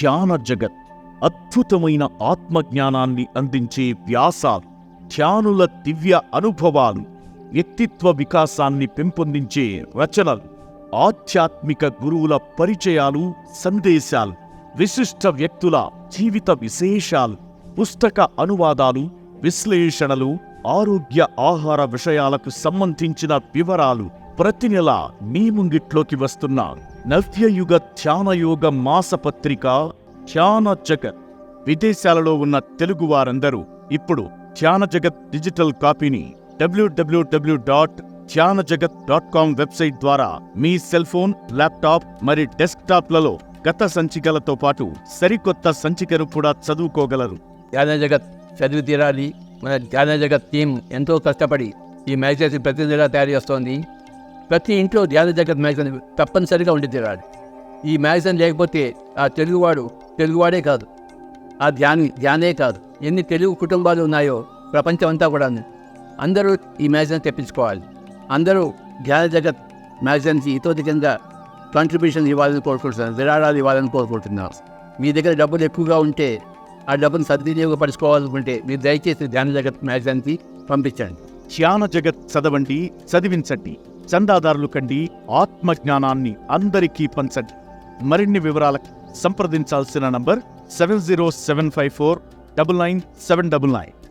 ధ్యాన జగత్ అద్భుతమైన ఆత్మజ్ఞానాన్ని అందించే వ్యాసాలు, ధ్యానుల దివ్య అనుభవాలు, వ్యక్తిత్వ వికాసాన్ని పెంపొందించే రచనలు, ఆధ్యాత్మిక గురువుల పరిచయాలు, సందేశాలు, విశిష్ట వ్యక్తుల జీవిత విశేషాలు, పుస్తక అనువాదాలు, విశ్లేషణలు, ఆరోగ్య ఆహార విషయాలకు సంబంధించిన వివరాలు ప్రతి నెల మీ ముంగిట్లోకి వస్తున్న నవ్యయుగ ధ్యానయోగ మాసపత్రిక ధ్యాన జగత్. విదేశాలలో ఉన్న తెలుగు వారందరూ ఇప్పుడు ధ్యాన జగత్ డిజిటల్ కాపీని www.dhyanajagath.com వెబ్సైట్ ద్వారా మీ సెల్ ఫోన్, ల్యాప్టాప్ మరి డెస్క్టాప్లలో గత సంచికలతో పాటు సరికొత్త సంచికను కూడా చదువుకోగలరు. ధ్యాన జగత్ చదివి తీరాలి. మన ధ్యాన జగత్ టీం ఎంతో కష్టపడి ఈ మ్యాగజైన్స్ ప్రతి నెల తయారు చేస్తోంది. ప్రతి ఇంట్లో ధ్యాన జగత్ మ్యాగజైన్ తప్పనిసరిగా ఉండి తీరాలి. ఈ మ్యాగజైన్ లేకపోతే ఆ తెలుగువాడే కాదు, ఆ ధ్యానే కాదు, ఎన్ని తెలుగు కుటుంబాలు ఉన్నాయో ప్రపంచం అంతా కూడా అందరూ ఈ మ్యాగజైన్ తెప్పించుకోవాలి. అందరూ ధ్యాన జగత్ మ్యాగజైన్కి ఇతోధికంగా కాంట్రిబ్యూషన్ ఇవ్వాలని కోరుకుంటున్నాను, విరాళాలు ఇవ్వాలని కోరుకుంటున్నాను. మీ దగ్గర డబ్బులు ఎక్కువగా ఉంటే ఆ డబ్బును సద్వినియోగపరచుకోవాలనుకుంటే మీరు దయచేసి ధ్యాన జగత్ మ్యాగజైన్కి పంపించండి. ధ్యాన జగత్ చదవండి, చదివించండి, చందాదారులు కండి, ఆత్మజ్ఞానాన్ని అందరికీ పంచండి. మరిన్ని వివరాలకు సంప్రదించాల్సిన నంబర్ 70754999799.